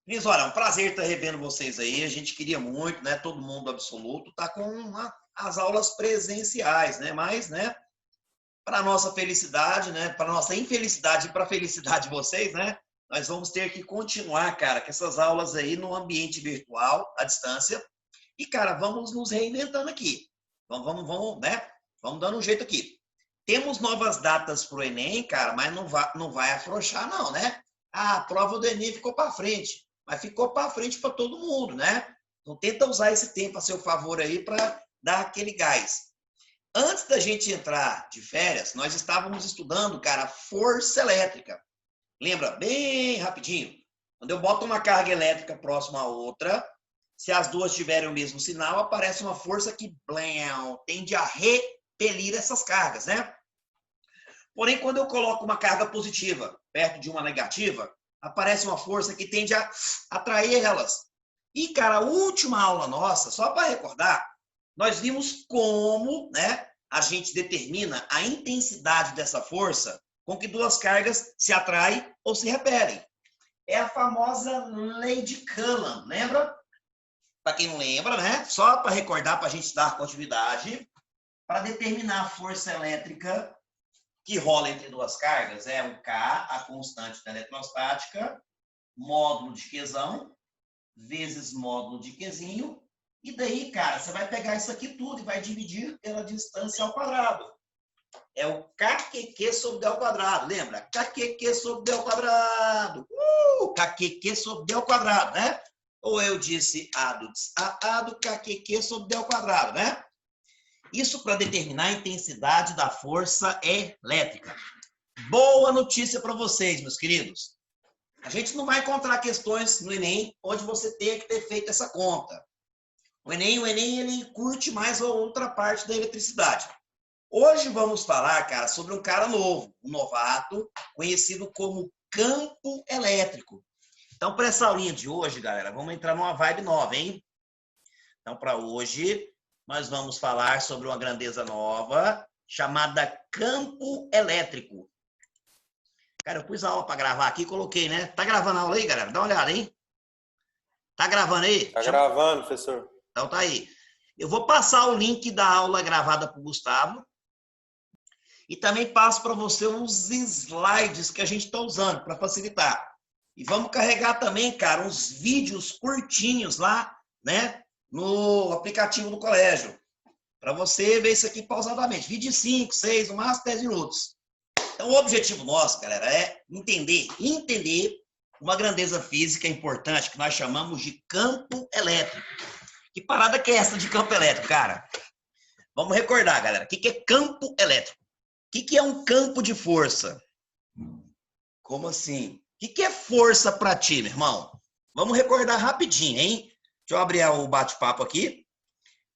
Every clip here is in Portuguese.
Cris, olha, é um prazer estar revendo vocês aí. A gente queria muito, né? Todo mundo absoluto, tá com as aulas presenciais, né? Mas, né? Para nossa felicidade, né? Para nossa infelicidade e para a felicidade de vocês, né? Nós vamos ter que continuar, cara, com essas aulas aí no ambiente virtual, à distância. E, cara, vamos nos reinventando aqui. Vamos, né? Vamos dando um jeito aqui. Temos novas datas para o Enem, cara, mas não vai afrouxar, não, né? Ah, a prova do Enem ficou para frente, mas ficou para frente para todo mundo, né? Então, tenta usar esse tempo a seu favor aí para dar aquele gás. Antes da gente entrar de férias, nós estávamos estudando, cara, força elétrica. Lembra? Bem rapidinho. Quando eu boto uma carga elétrica próxima à outra, se as duas tiverem o mesmo sinal, aparece uma força que tende a repelir essas cargas, né? Porém, quando eu coloco uma carga positiva perto de uma negativa, aparece uma força que tende a atrair elas. E, cara, a última aula nossa, só para recordar, nós vimos como, né, a gente determina a intensidade dessa força com que duas cargas se atraem ou se repelem. É a famosa lei de Coulomb, lembra? Para quem não lembra, né? Só para recordar, para a gente dar continuidade, para determinar a força elétrica que rola entre duas cargas, é o K, a constante da eletrostática, módulo de Qzão, vezes módulo de Qzinho, e daí, cara, você vai pegar isso aqui tudo e vai dividir pela distância ao quadrado. É o KQQ sobre D ao quadrado, lembra? KQQ sobre D ao quadrado. KQQ sobre D ao quadrado, né? Ou eu disse A do KQQ sobre D ao quadrado, né? Isso para determinar a intensidade da força elétrica. Boa notícia para vocês, meus queridos. A gente não vai encontrar questões no Enem onde você tenha que ter feito essa conta. O Enem ele curte mais a outra parte da eletricidade. Hoje vamos falar, cara, sobre um cara novo, um novato, conhecido como campo elétrico. Então, para essa aulinha de hoje, galera, vamos entrar numa vibe nova, hein? Então, para hoje, nós vamos falar sobre uma grandeza nova chamada campo elétrico. Cara, eu pus a aula para gravar aqui, coloquei, né? Tá gravando a aula aí, galera? Dá uma olhada, hein? Tá gravando aí? Tá gravando, professor. Então tá aí. Eu vou passar o link da aula gravada para o Gustavo e também passo para você os slides que a gente está usando para facilitar. E vamos carregar também, cara, uns vídeos curtinhos lá, né? No aplicativo do colégio. Para você ver isso aqui pausadamente. Vídeo de 5, 6, no máximo 10 minutos. Então, o objetivo nosso, galera, é entender uma grandeza física importante que nós chamamos de campo elétrico. Que parada que é essa de campo elétrico, cara? Vamos recordar, galera. O que é campo elétrico? O que é um campo de força? Como assim? O que é força para ti, meu irmão? Vamos recordar rapidinho, hein? Deixa eu abrir o bate-papo aqui.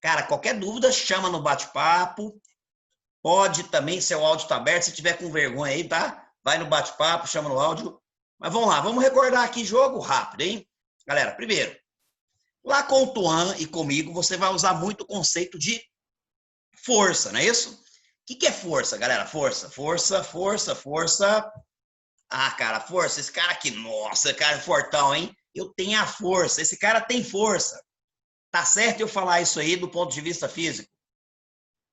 Cara, qualquer dúvida, chama no bate-papo. Pode também, se o áudio está aberto, se tiver com vergonha aí, tá? Vai no bate-papo, chama no áudio. Mas vamos lá, vamos recordar aqui jogo rápido, hein? Galera, primeiro, lá com o Tuan e comigo, você vai usar muito o conceito de força, não é isso? O que é força, galera? Força. Ah, cara, força. Esse cara aqui, nossa, cara é fortão, hein? Eu tenho a força. Esse cara tem força. Tá certo eu falar isso aí do ponto de vista físico?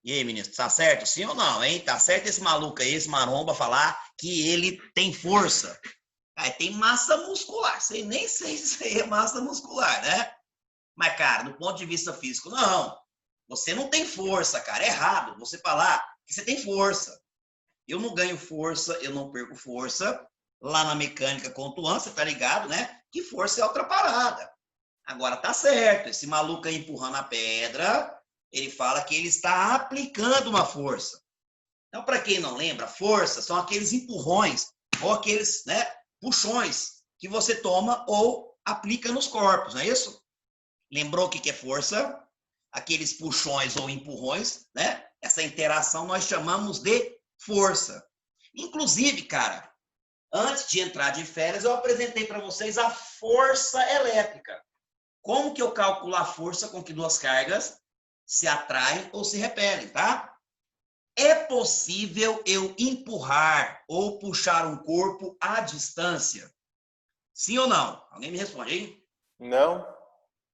E aí, ministro, tá certo? Sim ou não, hein? Tá certo esse maluco aí, esse maromba, falar que ele tem força? Aí tem massa muscular. Sei nem sei se isso aí é massa muscular, né? Mas, cara, do ponto de vista físico, não. Você não tem força, cara. É errado você falar que você tem força. Eu não ganho força, eu não perco força. Lá na mecânica com o Tuan, você tá ligado, né? Que força é outra parada. Agora tá certo, esse maluco aí empurrando a pedra, ele fala que ele está aplicando uma força. Então, para quem não lembra, força são aqueles empurrões ou aqueles, né, puxões que você toma ou aplica nos corpos, não é isso? Lembrou o que é força? Aqueles puxões ou empurrões, né? Essa interação nós chamamos de força. Inclusive, cara, antes de entrar de férias, eu apresentei para vocês a força elétrica. Como que eu calculo a força com que duas cargas se atraem ou se repelem, tá? É possível eu empurrar ou puxar um corpo à distância Sim ou não? Alguém me responde, hein? Não.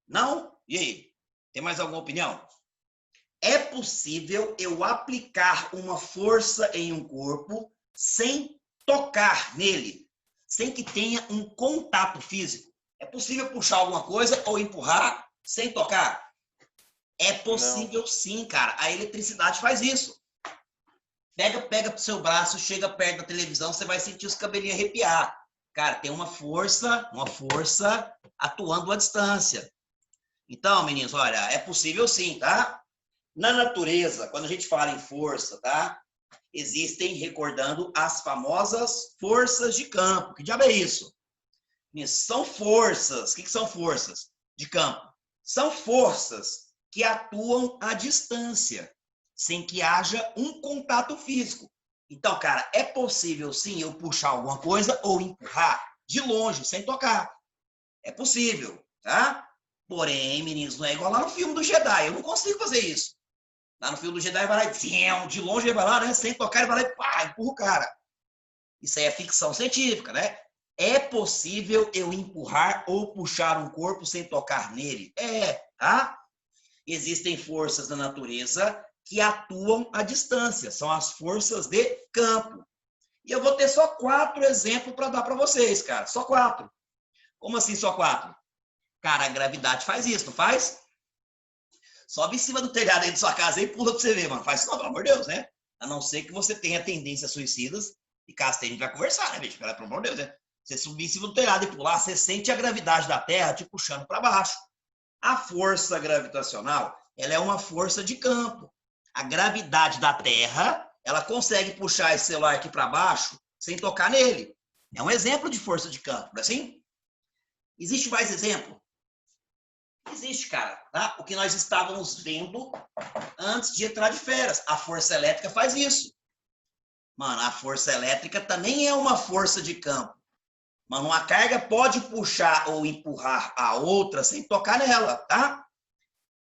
Não? E aí? Tem mais alguma opinião? É possível eu aplicar uma força em um corpo sem tocar nele, sem que tenha um contato físico? É possível puxar alguma coisa ou empurrar sem tocar? É Não. possível sim, cara. A eletricidade faz isso. Pega pro seu braço, chega perto da televisão, você vai sentir os cabelinhos arrepiar. Cara, tem uma força atuando à distância. Então, meninos, olha, é possível sim, tá? Na natureza, quando a gente fala em força, tá? Existem, recordando, as famosas forças de campo. Que diabo é isso? São forças. O que são forças de campo? São forças que atuam à distância, sem que haja um contato físico. Então, cara, é possível sim eu puxar alguma coisa ou empurrar de longe, sem tocar. É possível, tá? Porém, meninos, não é igual lá no filme do Jedi. Eu não consigo fazer isso. Lá no filme do Jedi vai lá, de longe ele vai lá, né? Sem tocar, ele vai lá e pá, empurra o cara. Isso aí é ficção científica, né? É possível eu empurrar ou puxar um corpo sem tocar nele? É, tá? Existem forças da natureza que atuam à distância, são as forças de campo. E eu vou ter só 4 exemplos para dar para vocês, cara. Só 4. Como assim só 4? Cara, a gravidade faz isso, não faz? Sobe em cima do telhado aí de sua casa e pula pra você ver, mano. Faz isso não, pelo amor de Deus, né? A não ser que você tenha tendências suicidas. E caso tenha, a gente vai conversar, né, bicho? Pelo amor de Deus, né? Você subir em cima do telhado e pular, você sente a gravidade da Terra te puxando para baixo. A força gravitacional, ela é uma força de campo. A gravidade da Terra, ela consegue puxar esse celular aqui para baixo sem tocar nele. É um exemplo de força de campo, não é assim? Existe mais exemplo? Existe, cara. Tá? O que nós estávamos vendo antes de entrar de férias. A força elétrica faz isso. Mano, a força elétrica também é uma força de campo. Mano, uma carga pode puxar ou empurrar a outra sem tocar nela, tá?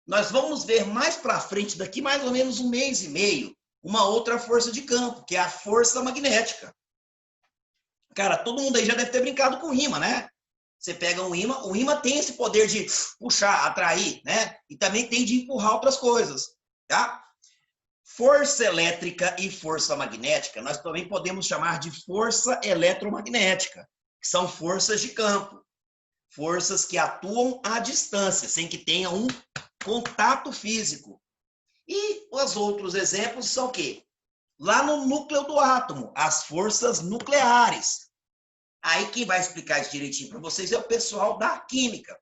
Nós vamos ver mais para frente, daqui mais ou menos 1 mês e meio, uma outra força de campo, que é a força magnética. Cara, todo mundo aí já deve ter brincado com imã, né? Você pega um imã, o imã tem esse poder de puxar, atrair, né? E também tem de empurrar outras coisas, tá? Força elétrica e força magnética, nós também podemos chamar de força eletromagnética, que são forças de campo, forças que atuam à distância, sem que tenha um contato físico. E os outros exemplos são o quê? Lá no núcleo do átomo, as forças nucleares. Aí quem vai explicar isso direitinho para vocês é o pessoal da química.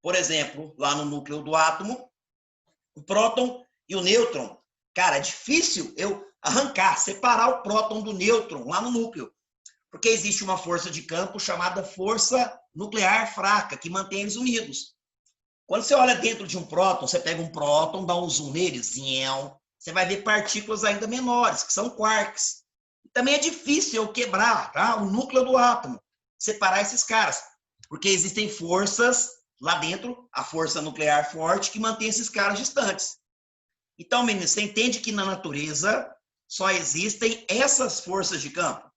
Por exemplo, lá no núcleo do átomo, o próton e o nêutron. Cara, é difícil eu arrancar, separar o próton do nêutron lá no núcleo, porque existe uma força de campo chamada força nuclear fraca, que mantém eles unidos. Quando você olha dentro de um próton, você pega um próton, dá um zoom nele, você vai ver partículas ainda menores, que são quarks. Também é difícil eu quebrar, tá? O núcleo do átomo, separar esses caras, porque existem forças lá dentro, a força nuclear forte, que mantém esses caras distantes. Então, meninos, você entende que na natureza só existem essas forças de campo?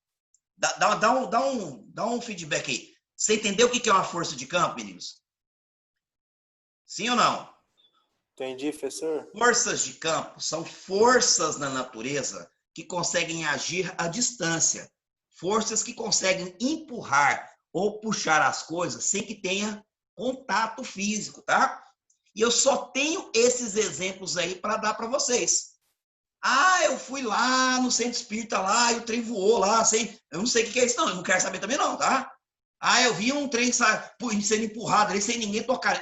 Dá um feedback aí. Você entendeu o que é uma força de campo, meninos? Sim ou não? Entendi, professor. Forças de campo são forças na natureza que conseguem agir à distância. Forças que conseguem empurrar ou puxar as coisas sem que tenha contato físico, tá? E eu só tenho esses exemplos aí para dar para vocês. Ah, eu fui lá no centro espírita lá e o trem voou lá, sem... eu não sei o que é isso não, eu não quero saber também não, tá? Ah, eu vi um trem sendo empurrado ali sem ninguém tocar.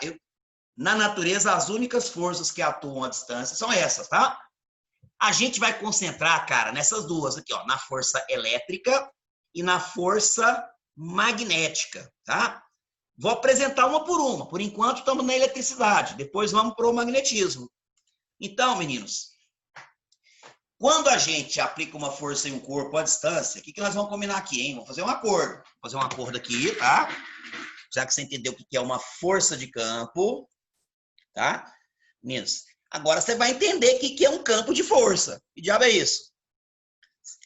Na natureza, as únicas forças que atuam à distância são essas, tá? A gente vai concentrar, cara, nessas duas aqui, ó, na força elétrica e na força magnética, tá? Vou apresentar uma por uma. Por enquanto, estamos na eletricidade. Depois vamos para o magnetismo. Então, meninos, quando a gente aplica uma força em um corpo à distância, o que nós vamos combinar aqui, hein? Vamos fazer um acordo. Vou fazer um acordo aqui, tá? Já que você entendeu o que é uma força de campo, tá? Meninos, agora você vai entender o que é um campo de força. Que diabo é isso?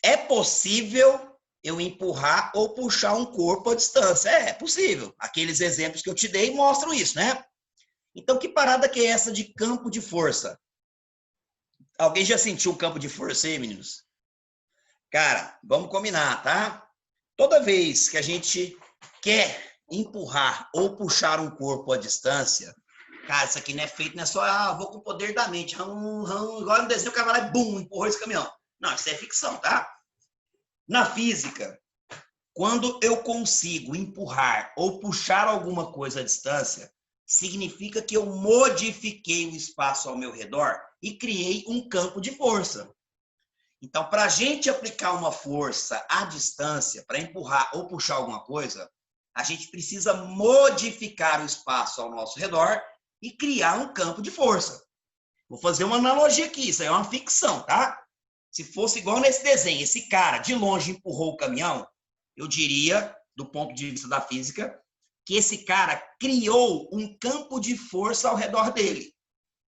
É possível eu empurrar ou puxar um corpo à distância. É possível. Aqueles exemplos que eu te dei mostram isso, né? Então, que parada que é essa de campo de força? Alguém já sentiu um campo de força aí, meninos? Cara, vamos combinar, tá? Toda vez que a gente quer empurrar ou puxar um corpo à distância, cara, isso aqui não é feito, não é só, vou com o poder da mente, igual no desenho, o cara vai lá e bum, empurrou esse caminhão. Não, isso é ficção, tá? Na física, quando eu consigo empurrar ou puxar alguma coisa à distância, significa que eu modifiquei o espaço ao meu redor e criei um campo de força. Então, para a gente aplicar uma força à distância, para empurrar ou puxar alguma coisa, a gente precisa modificar o espaço ao nosso redor e criar um campo de força. Vou fazer uma analogia aqui, isso aí é uma ficção, tá? Se fosse igual nesse desenho, esse cara de longe empurrou o caminhão, eu diria, do ponto de vista da física, que esse cara criou um campo de força ao redor dele.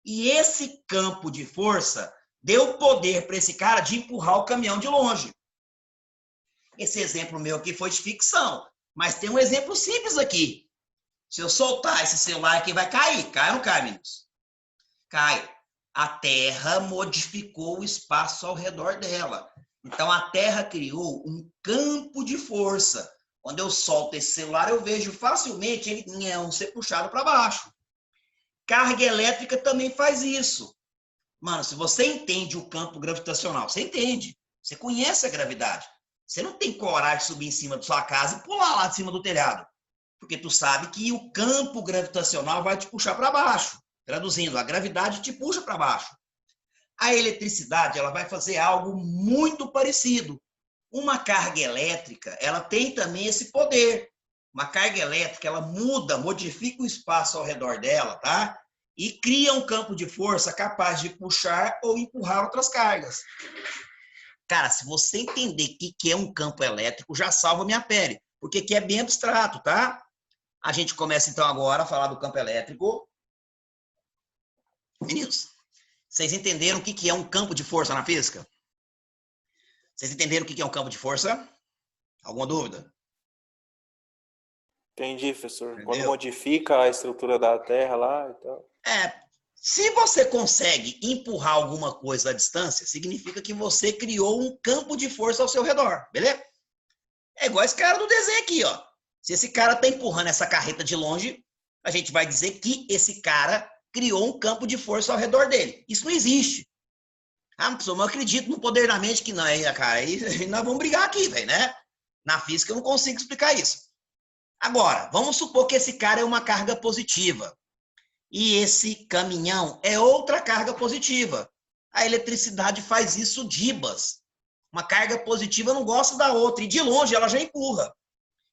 E esse campo de força deu poder para esse cara de empurrar o caminhão de longe. Esse exemplo meu aqui foi de ficção, mas tem um exemplo simples aqui. Se eu soltar esse celular aqui, vai cair. Cai ou não cai, meninos? Cai. A Terra modificou o espaço ao redor dela. Então, a Terra criou um campo de força. Quando eu solto esse celular, eu vejo facilmente ele ser puxado para baixo. Carga elétrica também faz isso. Mano, se você entende o campo gravitacional, você entende. Você conhece a gravidade. Você não tem coragem de subir em cima da sua casa e pular lá de cima do telhado. Porque tu sabe que o campo gravitacional vai te puxar para baixo. Traduzindo, a gravidade te puxa para baixo. A eletricidade, ela vai fazer algo muito parecido. Uma carga elétrica, ela tem também esse poder. Uma carga elétrica, ela modifica o espaço ao redor dela, tá? E cria um campo de força capaz de puxar ou empurrar outras cargas. Cara, se você entender o que é um campo elétrico, já salva minha pele, porque aqui é bem abstrato, tá? A gente começa então agora a falar do campo elétrico. Meninos, vocês entenderam o que é um campo de força na física? Vocês entenderam o que é um campo de força? Alguma dúvida? Entendi, professor. Entendeu? Quando modifica a estrutura da Terra lá e tal. Se você consegue empurrar alguma coisa à distância, significa que você criou um campo de força ao seu redor, beleza? É igual esse cara do desenho aqui, ó. Se esse cara tá empurrando essa carreta de longe, a gente vai dizer que esse cara criou um campo de força ao redor dele. Isso não existe. Pessoal, eu acredito no poder da mente que não é, cara. Aí nós vamos brigar aqui, velho, né? Na física eu não consigo explicar isso. Agora, vamos supor que esse cara é uma carga positiva. E esse caminhão é outra carga positiva. A eletricidade faz isso dibas. Uma carga positiva não gosta da outra. E de longe ela já empurra.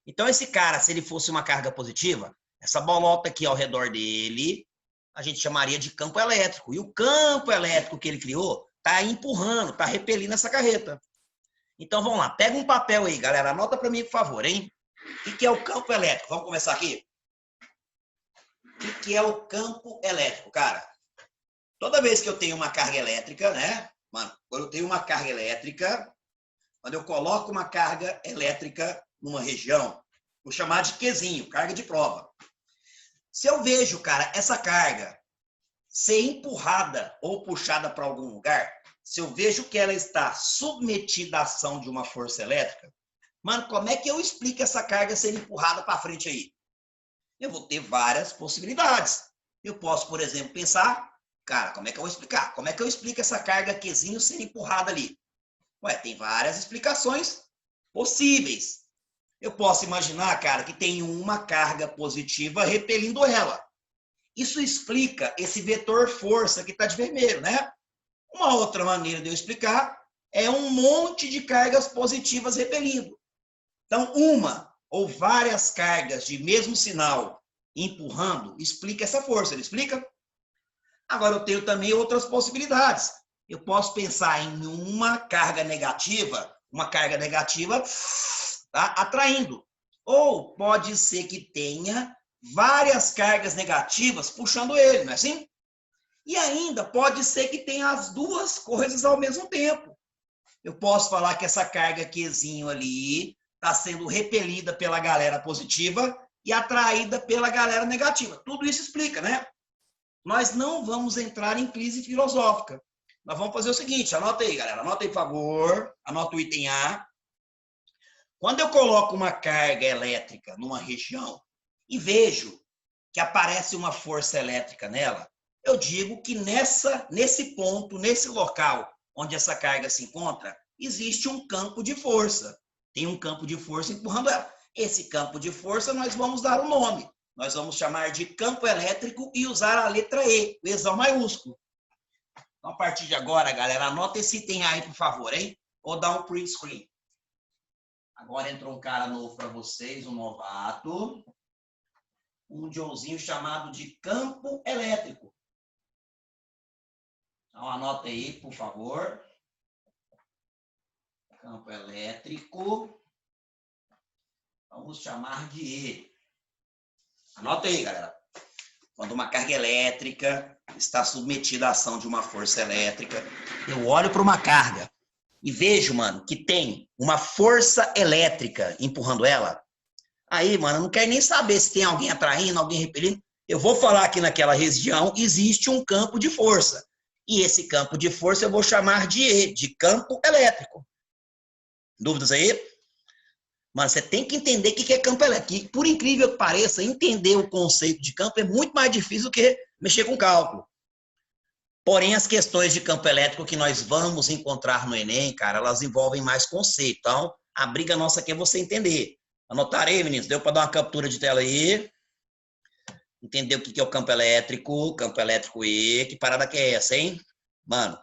Então esse cara, se ele fosse uma carga positiva, essa bolota aqui ao redor dele, a gente chamaria de campo elétrico. E o campo elétrico que ele criou está empurrando, está repelindo essa carreta. Então vamos lá, pega um papel aí, galera. Anota para mim, por favor, hein? O que é o campo elétrico? Vamos começar aqui? O que é o campo elétrico, cara? Toda vez que eu tenho uma carga elétrica, né? Mano, quando eu tenho uma carga elétrica, quando eu coloco uma carga elétrica numa região, vou chamar de Qzinho, carga de prova. Se eu vejo, cara, essa carga ser empurrada ou puxada para algum lugar, se eu vejo que ela está submetida à ação de uma força elétrica, mano, como é que eu explico essa carga ser empurrada para frente aí? Eu vou ter várias possibilidades. Eu posso, por exemplo, pensar, cara, como é que eu vou explicar? Como é que eu explico essa carga Qzinho sendo empurrada ali? Ué, tem várias explicações possíveis. Eu posso imaginar, cara, que tem uma carga positiva repelindo ela. Isso explica esse vetor força que está de vermelho, né? Uma outra maneira de eu explicar é um monte de cargas positivas repelindo. Então, uma ou várias cargas de mesmo sinal empurrando explica essa força, ele explica? Agora, eu tenho também outras possibilidades. Eu posso pensar em uma carga negativa tá, atraindo. Ou pode ser que tenha várias cargas negativas puxando ele, não é assim? E ainda pode ser que tenha as duas coisas ao mesmo tempo. Eu posso falar que essa carga Qzinho ali está sendo repelida pela galera positiva e atraída pela galera negativa. Tudo isso explica, né? Nós não vamos entrar em crise filosófica. Nós vamos fazer o seguinte, anota aí, galera. Anota aí, por favor. Anota o item A. Quando eu coloco uma carga elétrica numa região e vejo que aparece uma força elétrica nela, eu digo que nesse ponto, nesse local onde essa carga se encontra, existe um campo de força. Tem um campo de força empurrando ela. Esse campo de força nós vamos dar um nome. Nós vamos chamar de campo elétrico e usar a letra E, o Ezão maiúsculo. Então, a partir de agora, galera, anota esse item aí, por favor, hein? Ou dá um print screen. Agora entrou um cara novo para vocês, um novato. Um Joãozinho chamado de campo elétrico. Então, anota aí, por favor. Campo elétrico. Vamos chamar de E. Anota aí, galera. Quando uma carga elétrica está submetida à ação de uma força elétrica, eu olho para uma carga e vejo, mano, que tem uma força elétrica empurrando ela. Aí, mano, eu não quero nem saber se tem alguém atraindo, alguém repelindo. Eu vou falar que naquela região existe um campo de força. E esse campo de força eu vou chamar de E, de campo elétrico. Dúvidas aí? Mano, você tem que entender o que é campo elétrico. E, por incrível que pareça, entender o conceito de campo é muito mais difícil do que mexer com cálculo. Porém, as questões de campo elétrico que nós vamos encontrar no Enem, cara, elas envolvem mais conceito. Então, a briga nossa aqui é você entender. Anotarei, meninos? Deu para dar uma captura de tela aí? Entender o que é o campo elétrico E, que parada que é essa, hein? Mano,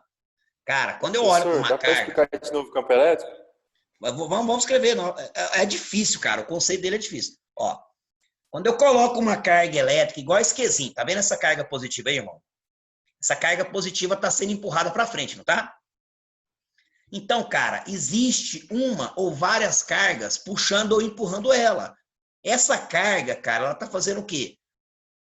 cara, quando eu olho para uma dá para carga... explicar de novo o campo elétrico? Vamos escrever. Não. É difícil, cara. O conceito dele é difícil. Ó, quando eu coloco uma carga elétrica, igual esse Qzinho, tá vendo essa carga positiva aí, irmão? Essa carga positiva está sendo empurrada para frente, não tá? Então, cara, existe uma ou várias cargas puxando ou empurrando ela. Essa carga, cara, ela tá fazendo o quê?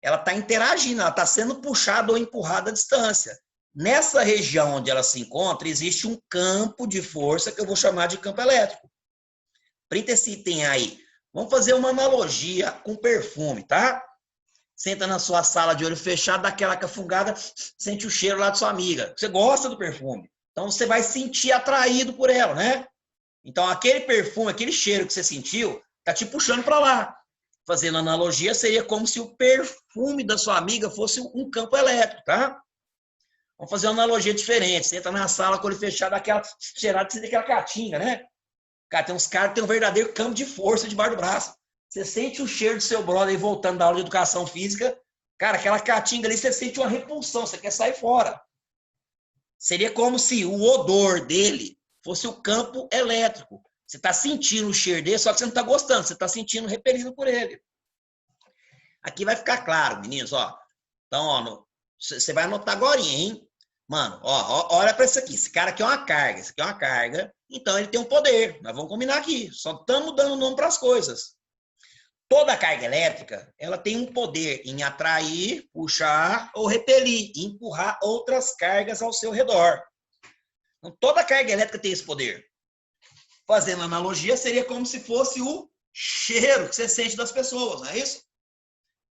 Ela tá interagindo, ela tá sendo puxada ou empurrada à distância. Nessa região onde ela se encontra, existe um campo de força que eu vou chamar de campo elétrico. Printa esse item aí. Vamos fazer uma analogia com perfume, tá? Senta na sua sala de olho fechado, dá aquela cafungada, sente o cheiro lá de sua amiga. Você gosta do perfume. Então, você vai sentir atraído por ela, né? Então, aquele perfume, aquele cheiro que você sentiu, tá te puxando para lá. Fazendo analogia, seria como se o perfume da sua amiga fosse um campo elétrico, tá? Vamos fazer uma analogia diferente. Você entra na sala com o olho fechado, aquela cheirada, você tem aquela catinga, né? Cara, tem uns caras que tem um verdadeiro campo de força debaixo do braço. Você sente o cheiro do seu brother aí voltando da aula de educação física. Cara, aquela catinga ali, você sente uma repulsão, você quer sair fora. Seria como se o odor dele fosse o campo elétrico. Você está sentindo o cheiro dele, só que você não está gostando, você está sentindo repelido por ele. Aqui vai ficar claro, meninos, ó. Então, ó, você vai anotar agora, hein? Mano, ó, olha para isso aqui. Esse cara aqui é uma carga, isso aqui é uma carga. Então, ele tem um poder. Nós vamos combinar aqui. Só estamos dando nome para as coisas. Toda carga elétrica, ela tem um poder em atrair, puxar ou repelir, empurrar outras cargas ao seu redor. Então, toda carga elétrica tem esse poder. Fazendo analogia, seria como se fosse o cheiro que você sente das pessoas, não é isso?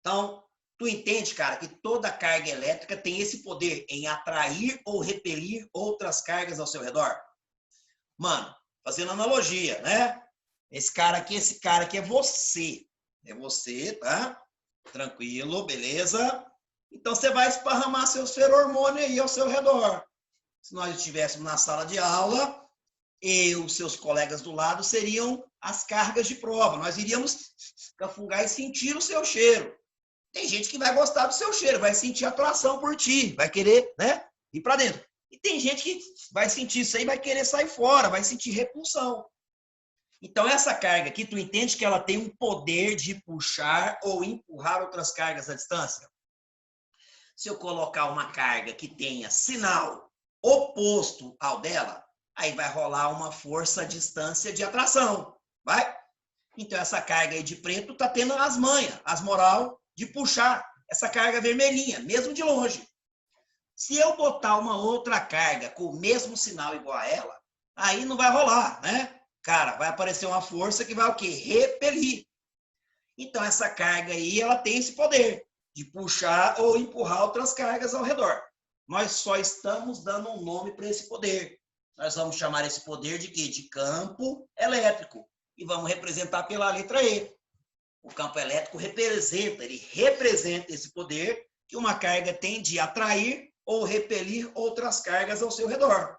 Então, tu entende, cara, que toda carga elétrica tem esse poder em atrair ou repelir outras cargas ao seu redor? Mano, fazendo analogia, né? Esse cara aqui é você. É você, tá? Tranquilo, beleza? Então, você vai esparramar seus feromônios aí ao seu redor. Se nós estivéssemos na sala de aula, eu, seus colegas do lado, seriam as cargas de prova. Nós iríamos cafungar e sentir o seu cheiro. Tem gente que vai gostar do seu cheiro, vai sentir atração por ti, vai querer, né, ir para dentro. E tem gente que vai sentir isso aí, vai querer sair fora, vai sentir repulsão. Então, essa carga aqui, tu entende que ela tem um poder de puxar ou empurrar outras cargas à distância? Se eu colocar uma carga que tenha sinal oposto ao dela, aí vai rolar uma força à distância de atração, vai? Então, essa carga aí de preto tá tendo as manhas, as moral de puxar essa carga vermelhinha, mesmo de longe. Se eu botar uma outra carga com o mesmo sinal igual a ela, aí não vai rolar, né? Cara, vai aparecer uma força que vai o quê? Repelir. Então, essa carga aí, ela tem esse poder de puxar ou empurrar outras cargas ao redor. Nós só estamos dando um nome para esse poder. Nós vamos chamar esse poder de quê? De campo elétrico. E vamos representar pela letra E. O campo elétrico representa esse poder que uma carga tem de atrair ou repelir outras cargas ao seu redor.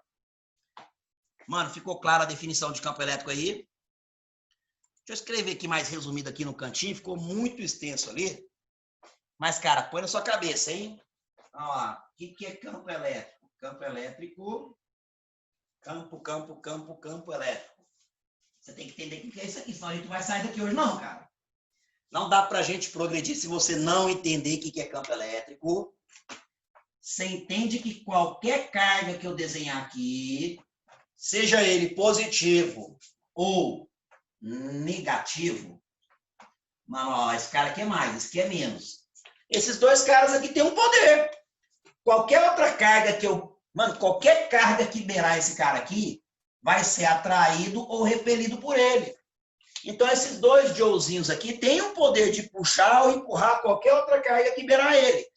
Mano, ficou clara a definição de campo elétrico aí? Deixa eu escrever aqui mais resumido aqui no cantinho, ficou muito extenso ali. Mas, cara, põe na sua cabeça, hein? Olha lá, o que é campo elétrico? Campo elétrico, campo elétrico. Você tem que entender o que é isso aqui, senão a gente não vai sair daqui hoje não, cara. Não dá pra gente progredir se você não entender o que é campo elétrico. Você entende que qualquer carga que eu desenhar aqui, seja ele positivo ou negativo, mano, ó, esse cara aqui é mais, esse aqui é menos. Esses dois caras aqui têm um poder. Qualquer outra carga que eu... Mano, qualquer carga que beirar esse cara aqui vai ser atraído ou repelido por ele. Então, esses dois joulezinhos aqui têm o poder de puxar ou empurrar qualquer outra carga que beirar ele.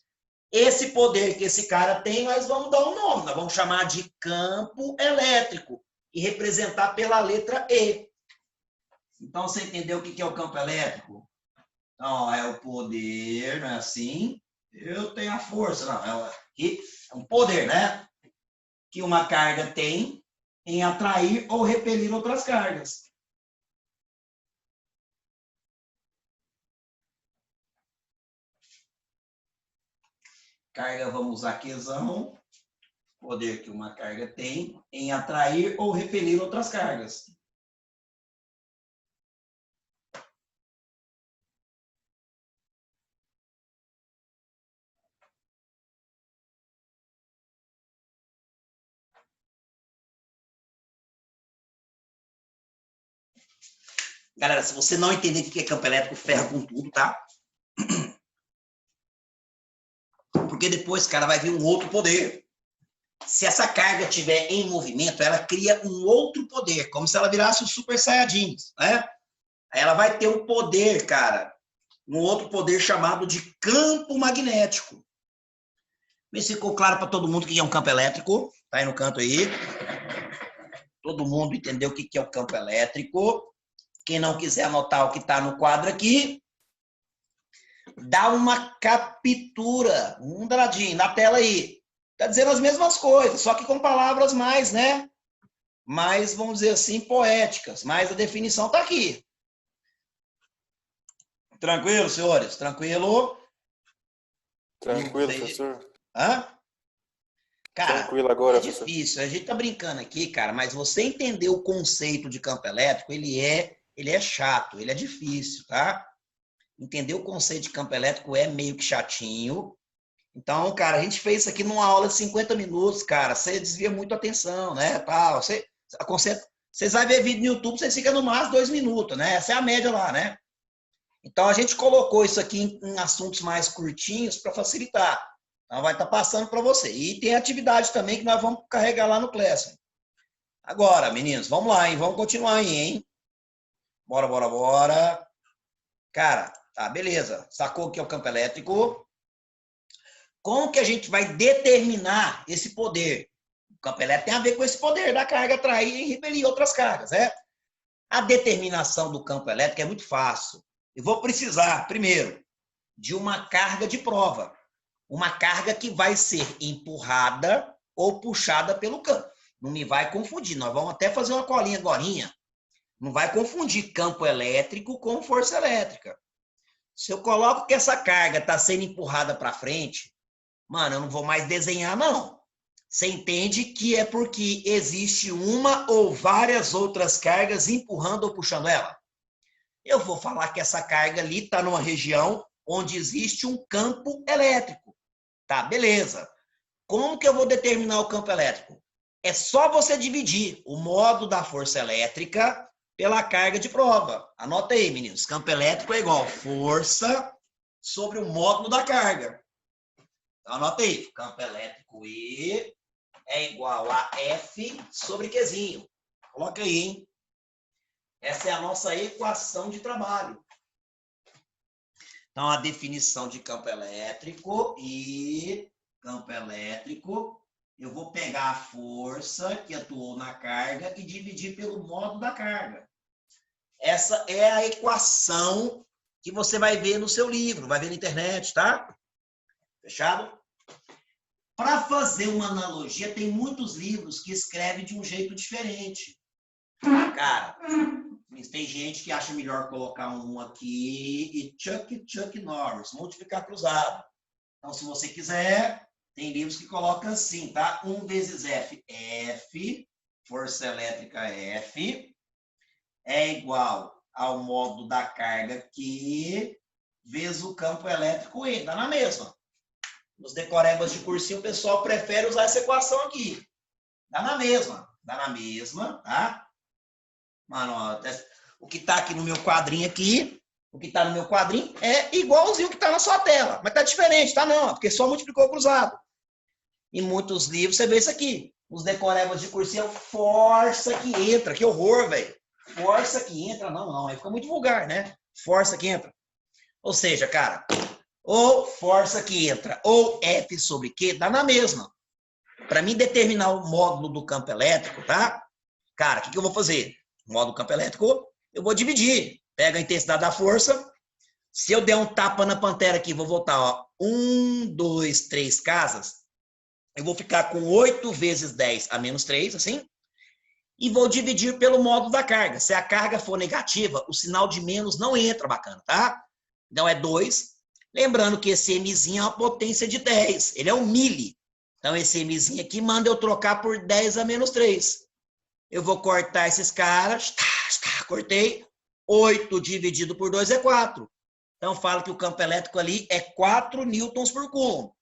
Esse poder que esse cara tem, nós vamos dar um nome. Nós vamos chamar de campo elétrico e representar pela letra E. Então, você entendeu o que é o campo elétrico? Então, é o poder, não é assim? Eu tenho a força, não. É um poder, né? Que uma carga tem em atrair ou repelir outras cargas. Carga, vamos usar Qzão. Poder que uma carga tem em atrair ou repelir outras cargas. Galera, se você não entender o que é campo elétrico, ferra com tudo, tá? Porque depois, cara, vai vir um outro poder. Se essa carga estiver em movimento, ela cria um outro poder, como se ela virasse o Super Saiyajin, né? Aí ela vai ter um poder, cara, um outro poder chamado de campo magnético. Vê se ficou claro para todo mundo o que é um campo elétrico. Tá aí no canto aí. Todo mundo entendeu o que é o campo elétrico. Quem não quiser anotar o que está no quadro aqui, dá uma captura, um dadinho na tela aí. Está dizendo as mesmas coisas, só que com palavras mais, né? Mais, vamos dizer assim, poéticas. Mas a definição está aqui. Tranquilo, senhores? Tranquilo? Tranquilo, professor. Hã? Cara, tranquilo agora, é difícil. A gente tá brincando aqui, cara, mas você entender o conceito de campo elétrico, ele é chato, ele é difícil, tá? Entender o conceito de campo elétrico é meio que chatinho. Então, cara, a gente fez isso aqui numa aula de 50 minutos, cara. Você desvia muito a atenção, né? Tal. Vocês vão ver vídeo no YouTube, vocês ficam no máximo 2 minutos, né? Essa é a média lá, né? Então, a gente colocou isso aqui em assuntos mais curtinhos para facilitar. Então, vai estar passando para você. E tem atividade também que nós vamos carregar lá no Classroom. Agora, meninos, vamos lá, hein? Vamos continuar aí, hein? Bora, bora, bora. Cara, tá, beleza. Sacou o que é o campo elétrico? Como que a gente vai determinar esse poder? O campo elétrico tem a ver com esse poder da carga atrair e repelir outras cargas, né? A determinação do campo elétrico é muito fácil. Eu vou precisar, primeiro, de uma carga de prova. Uma carga que vai ser empurrada ou puxada pelo campo. Não me vai confundir. Nós vamos até fazer uma colinha agorinha. Não vai confundir campo elétrico com força elétrica. Se eu coloco que essa carga está sendo empurrada para frente, mano, eu não vou mais desenhar, não. Você entende que é porque existe uma ou várias outras cargas empurrando ou puxando ela? Eu vou falar que essa carga ali está numa região onde existe um campo elétrico. Tá, beleza. Como que eu vou determinar o campo elétrico? É só você dividir o modo da força elétrica pela carga de prova. Anota aí, meninos. Campo elétrico é igual força sobre o módulo da carga. Então, anota aí. Campo elétrico E é igual a F sobre Qzinho. Coloca aí, hein? Essa é a nossa equação de trabalho. Então, a definição de campo elétrico e campo elétrico, eu vou pegar a força que atuou na carga e dividir pelo modo da carga. Essa é a equação que você vai ver no seu livro, vai ver na internet, tá? Fechado? Para fazer uma analogia, tem muitos livros que escrevem de um jeito diferente. Cara, tem gente que acha melhor colocar um aqui e Chuck Norris, multiplicar cruzado. Então, se você quiser, tem livros que colocam assim, tá? 1 vezes F, força elétrica F, é igual ao modo da carga Q, vezes o campo elétrico E. Dá na mesma. Nos decorebas de cursinho, o pessoal prefere usar essa equação aqui. Dá na mesma, tá? Mano, ó, o que tá aqui no meu quadrinho aqui, o que tá no meu quadrinho é igualzinho o que tá na sua tela. Mas tá diferente, tá não? Porque só multiplicou cruzado. Em muitos livros você vê isso aqui. Os decorebas de cursinho, força que entra. Que horror, velho. Força que entra, não. Aí fica muito vulgar, né? Força que entra. Ou seja, cara, ou força que entra, ou F sobre Q, dá na mesma. Para mim determinar o módulo do campo elétrico, tá? Cara, o que eu vou fazer? O módulo do campo elétrico, eu vou dividir. Pega a intensidade da força. Se eu der um tapa na pantera aqui, vou voltar, ó. 1, 2, 3 casas. Eu vou ficar com 8 vezes 10 a menos 3, assim. E vou dividir pelo módulo da carga. Se a carga for negativa, o sinal de menos não entra, bacana, tá? Então é 2. Lembrando que esse Mzinho é uma potência de 10. Ele é um mili. Então esse Mzinho aqui manda eu trocar por 10 a menos 3. Eu vou cortar esses caras. Cortei. 8 dividido por 2 é 4. Então falo que o campo elétrico ali é 4 newtons por coulomb.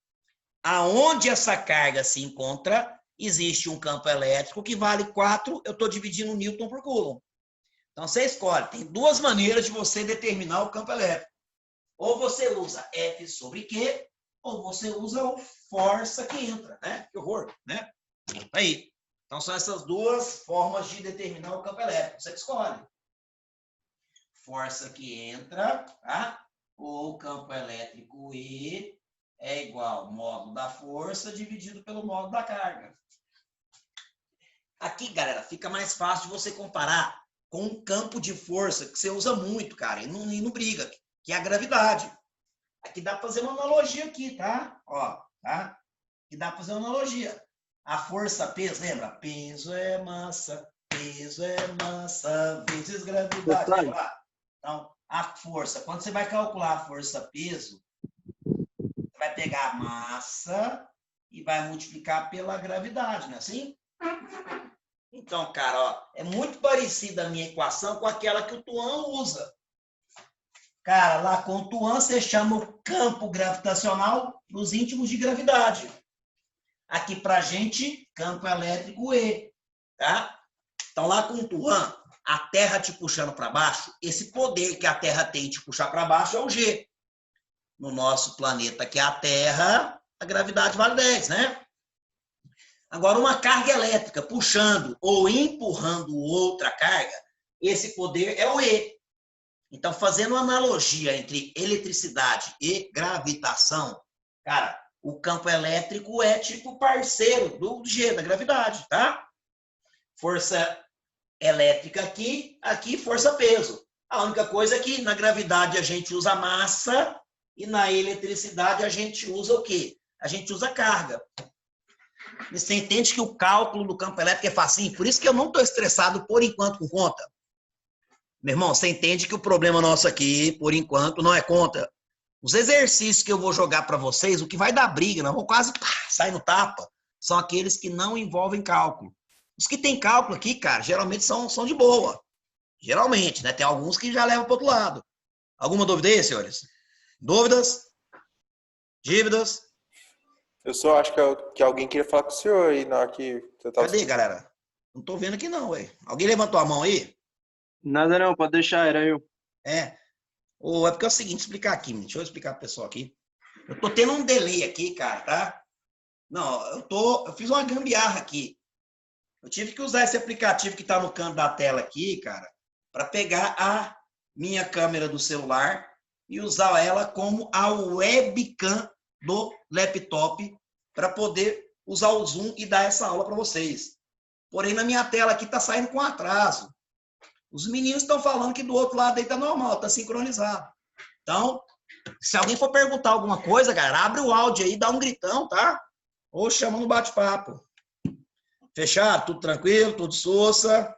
Aonde essa carga se encontra, existe um campo elétrico que vale 4, eu estou dividindo newton por coulomb. Então você escolhe. Tem duas maneiras de você determinar o campo elétrico. Ou você usa F sobre Q, ou você usa o força que entra, né? Que horror, né? Aí. Então, são essas duas formas de determinar o campo elétrico. Você que escolhe. Força que entra, tá? Ou campo elétrico E é igual ao módulo da força dividido pelo módulo da carga. Aqui, galera, fica mais fácil de você comparar com um campo de força que você usa muito, cara, e não briga, que é a gravidade. Aqui dá para fazer uma analogia aqui, tá? Ó, tá? Aqui dá para fazer uma analogia. A força peso, lembra? Peso é massa vezes gravidade. Lembra lá? Então, a força, quando você vai calcular a força peso, você vai pegar a massa e vai multiplicar pela gravidade, não é assim? Então, cara, ó, é muito parecida a minha equação com aquela que o Tuan usa. Cara, lá com o Tuan você chama o campo gravitacional nos íntimos de gravidade. Aqui pra gente, campo elétrico E, tá? Então lá com o Tuan, a Terra te puxando para baixo, esse poder que a Terra tem de te puxar para baixo é o G. No nosso planeta, que é a Terra, a gravidade vale 10, né? Agora, uma carga elétrica puxando ou empurrando outra carga, esse poder é o E. Então, fazendo uma analogia entre eletricidade e gravitação, cara, o campo elétrico é tipo parceiro do G, da gravidade, tá? Força elétrica aqui força peso. A única coisa é que na gravidade a gente usa massa e na eletricidade a gente usa o quê? A gente usa carga. Você entende que o cálculo do campo elétrico é facinho? Por isso que eu não estou estressado por enquanto com conta. Meu irmão, você entende que o problema nosso aqui, por enquanto, não é conta. Os exercícios que eu vou jogar para vocês, o que vai dar briga, nós vamos quase sair no tapa, são aqueles que não envolvem cálculo. Os que tem cálculo aqui, cara, geralmente são de boa. Geralmente, né? Tem alguns que já levam para o outro lado. Alguma dúvida aí, senhores? Dúvidas? Dívidas? Eu só acho que alguém queria falar com o senhor aí na hora que você tava... Cadê, galera? Não tô vendo aqui não, ué. Alguém levantou a mão aí? Nada não, pode deixar, era eu. É porque é o seguinte, explicar aqui, deixa eu explicar pro pessoal aqui. Eu tô tendo um delay aqui, cara, tá? Não, eu fiz uma gambiarra aqui. Eu tive que usar esse aplicativo que está no canto da tela aqui, cara, para pegar a minha câmera do celular e usar ela como a webcam do laptop para poder usar o Zoom e dar essa aula para vocês. Porém, na minha tela aqui está saindo com atraso. Os meninos estão falando que do outro lado aí está normal, está sincronizado. Então, se alguém for perguntar alguma coisa, galera, abre o áudio aí, dá um gritão, tá? Ou chama no bate-papo. Fechado? Tudo tranquilo? Tudo sussa?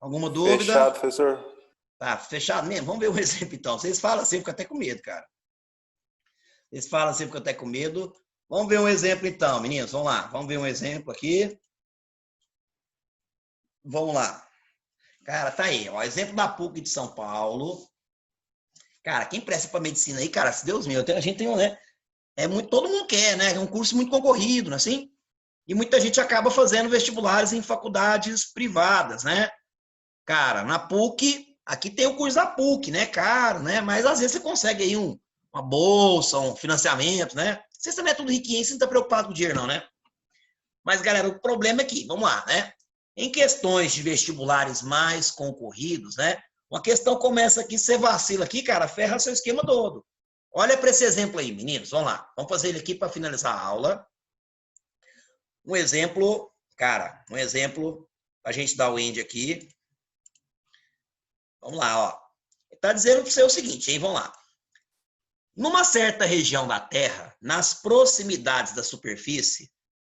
Alguma dúvida? Fechado, professor. Tá, fechado mesmo? Vamos ver um exemplo, então. Vocês falam assim, eu fico até com medo, cara. Vocês falam assim, eu fico até com medo. Vamos ver um exemplo, então, meninos. Vamos lá. Vamos ver um exemplo aqui. Vamos lá. Cara, tá aí. Ó, exemplo da PUC de São Paulo. Cara, quem presta para medicina aí, cara, se Deus me, a gente tem um, né? Todo mundo quer, né? É um curso muito concorrido, não é assim? E muita gente acaba fazendo vestibulares em faculdades privadas, né? Cara, na PUC, aqui tem o curso da PUC, né? Caro, né? Mas às vezes você consegue aí uma bolsa, um financiamento, né? Vocês também é tudo riquinho, você não tá preocupado com o dinheiro, não, né? Mas, galera, o problema é que, vamos lá, né? Em questões de vestibulares mais concorridos, né? Uma questão começa aqui, você vacila aqui, cara, ferra seu esquema todo. Olha para esse exemplo aí, meninos, vamos lá. Vamos fazer ele aqui para finalizar a aula. Um exemplo, cara, um exemplo, a gente dar o end aqui. Vamos lá, ó. Está dizendo para você o seguinte, hein? Vamos lá. Numa certa região da Terra, nas proximidades da superfície,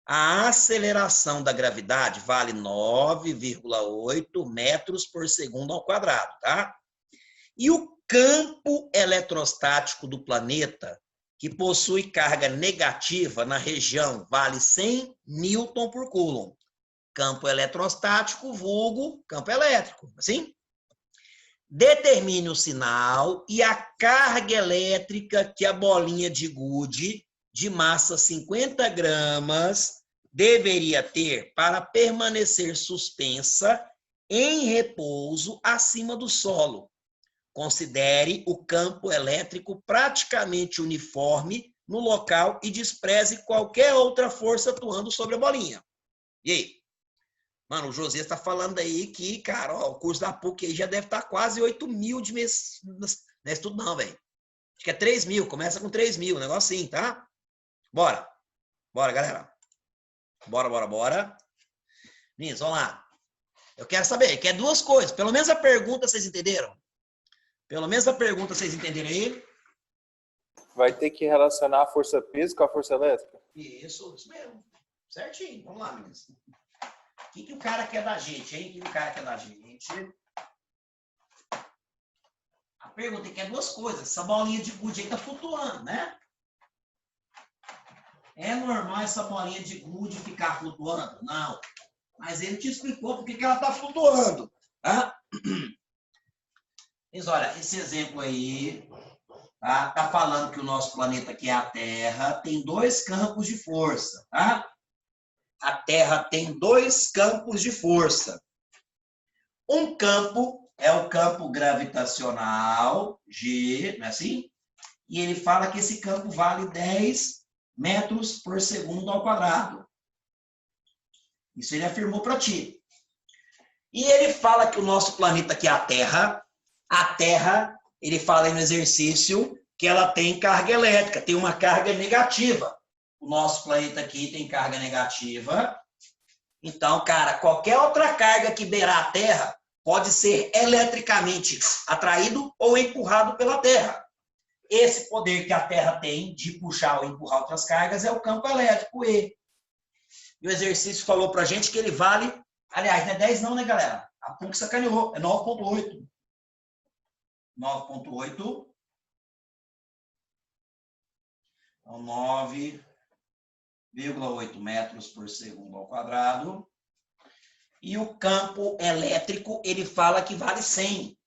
a aceleração da gravidade vale 9,8 metros por segundo ao quadrado, tá? E o campo eletrostático do planeta, que possui carga negativa na região, vale 100 newton por coulomb. Campo eletrostático, vulgo campo elétrico, assim? Determine o sinal e a carga elétrica que a bolinha de gude de massa 50 gramas deveria ter para permanecer suspensa em repouso acima do solo. Considere o campo elétrico praticamente uniforme no local e despreze qualquer outra força atuando sobre a bolinha. E aí? Mano, o Josias está falando aí que, cara, ó, o curso da PUC aí já deve estar quase 8 mil de mês. Não é isso tudo não, velho. Acho que é 3 mil, começa com 3 mil, um negócio assim, tá? Bora. Bora, galera. Bora. Meninos, vamos lá. Eu quero saber, quer duas coisas. Pelo menos a pergunta vocês entenderam? Pelo menos a pergunta vocês entenderam aí? Vai ter que relacionar a força peso com a força elétrica? Isso mesmo. Certinho. Vamos lá, meninos. O que o cara quer da gente, hein? O que o cara quer da gente? A pergunta é que é duas coisas. Essa bolinha de gude aí tá flutuando, né? É normal essa bolinha de gude ficar flutuando? Não. Mas ele te explicou por que ela tá flutuando. Tá? Mas olha, esse exemplo aí tá falando que o nosso planeta, que é a Terra, tem dois campos de força, tá? A Terra tem dois campos de força. Um campo é o campo gravitacional, G, não é assim? E ele fala que esse campo vale 10 metros por segundo ao quadrado. Isso ele afirmou para ti. E ele fala que o nosso planeta, que é a Terra, ele fala aí no exercício que ela tem carga elétrica, tem uma carga negativa. O nosso planeta aqui tem carga negativa. Então, cara, qualquer outra carga que beirar a Terra pode ser eletricamente atraído ou empurrado pela Terra. Esse poder que a Terra tem de puxar ou empurrar outras cargas é o campo elétrico E. E o exercício falou pra gente que ele vale, aliás, não é 10 não, né, galera? A PUC sacaneou, é 9,8. 9,8. Então, 9,8 metros por segundo ao quadrado. E o campo elétrico, ele fala que vale 100.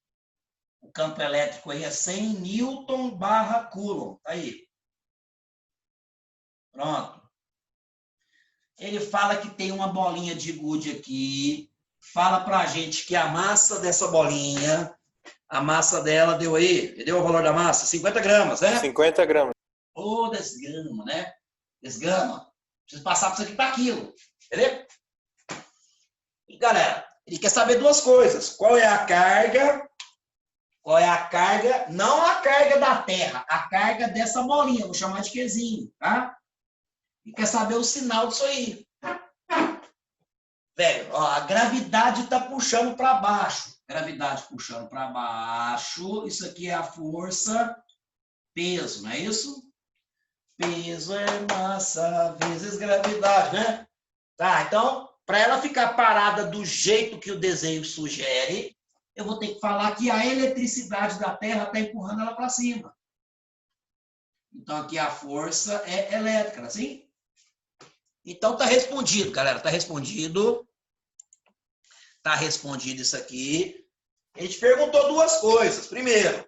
O campo elétrico aí é 100 newton barra coulomb. Aí. Pronto. Ele fala que tem uma bolinha de gude aqui. Fala pra gente que a massa dessa bolinha, a massa dela deu aí, deu o valor da massa? 50 gramas, né? 50 gramas. Ô, desgrama, né? Desgrama. Preciso passar para isso aqui para quilo. Entendeu? E, galera, ele quer saber duas coisas. Qual é a carga? Qual é a carga? Não a carga da Terra, a carga dessa bolinha. Vou chamar de Qzinho, tá? E quer saber o sinal disso aí. Velho, ó, a gravidade está puxando para baixo. Gravidade puxando para baixo. Isso aqui é a força, peso, não é isso? Peso é massa vezes gravidade, né? Tá, então, para ela ficar parada do jeito que o desenho sugere, eu vou ter que falar que a eletricidade da Terra está empurrando ela para cima. Então, aqui a força é elétrica, assim? Então, tá respondido, galera. Tá respondido. Tá respondido isso aqui. A gente perguntou duas coisas. Primeiro,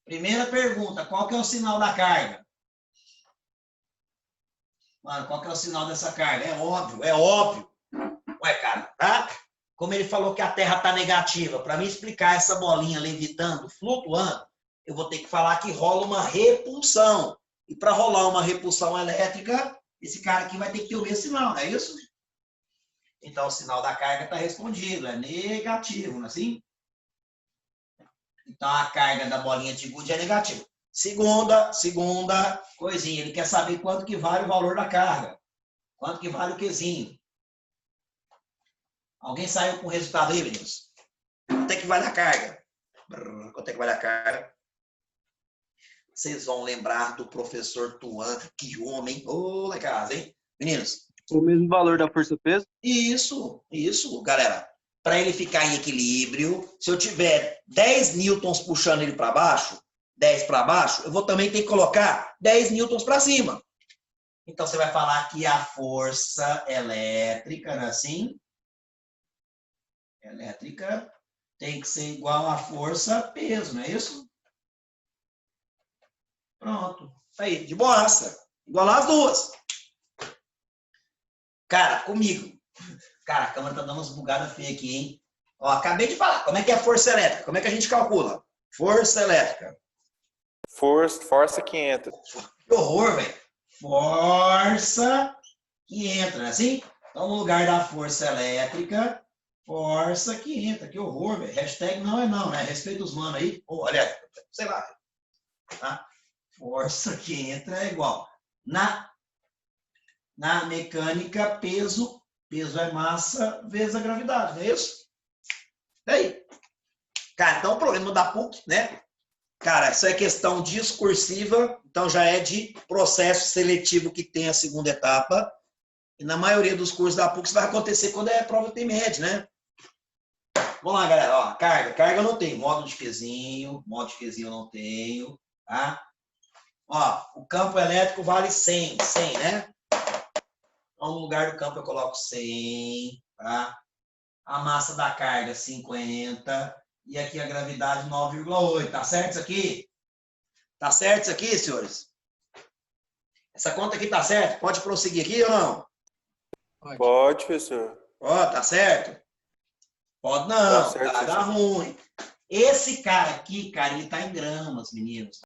primeira pergunta, qual que é o sinal da carga? Mano, qual que é o sinal dessa carga? É óbvio, é óbvio. Ué, cara, tá? Como ele falou que a Terra tá negativa, para me explicar essa bolinha levitando, flutuando, eu vou ter que falar que rola uma repulsão. E para rolar uma repulsão elétrica, esse cara aqui vai ter que ter o mesmo sinal, não é isso? Então, o sinal da carga está respondido, é negativo, não é assim? Então, a carga da bolinha de gude é negativa. Segunda coisinha, ele quer saber quanto que vale o valor da carga. Quanto que vale o Qzinho. Alguém saiu com o resultado aí, meninos? Quanto é que vale a carga? Quanto é que vale a carga? Vocês vão lembrar do professor Tuan, que homem, ô, na casa, hein? Meninos. O mesmo valor da força-peso? Isso, galera. Para ele ficar em equilíbrio, se eu tiver 10 newtons puxando ele para baixo, 10 para baixo, eu vou também ter que colocar 10 newtons para cima. Então, você vai falar que a força elétrica, não é assim? Elétrica tem que ser igual a força peso, não é isso? Pronto. Aí, de boaça. Igualar as duas. Cara, comigo. Cara, a câmera tá dando umas bugadas feias aqui, hein? Ó, acabei de falar. Como é que é a força elétrica? Como é que a gente calcula? Força elétrica. Força que entra. Que horror, velho. Força que entra, não é assim? Então, no lugar da força elétrica, força que entra. Que horror, velho. Hashtag não é não, né? Respeito os manos aí. Oh, olha, sei lá. Tá? Força que entra é igual. Na mecânica, peso é massa vezes a gravidade, não é isso? E aí? Cara, então o problema da PUC, né? Cara, isso é questão discursiva, então já é de processo seletivo que tem a segunda etapa. E na maioria dos cursos da PUC isso vai acontecer quando é prova tem média, né? Vamos lá, galera. Ó, carga eu não tenho. Modo de Qzinho eu não tenho, tá? Ó, o campo elétrico vale 100, né? Então, no lugar do campo eu coloco 100, tá? A massa da carga 50 e aqui a gravidade 9,8. Tá certo isso aqui? Tá certo isso aqui, senhores? Essa conta aqui tá certa? Pode prosseguir aqui ou não? Pode, professor. Ó, tá certo? Pode não, Tá certo, tá ruim. Esse cara aqui, cara, ele tá em gramas, meninos.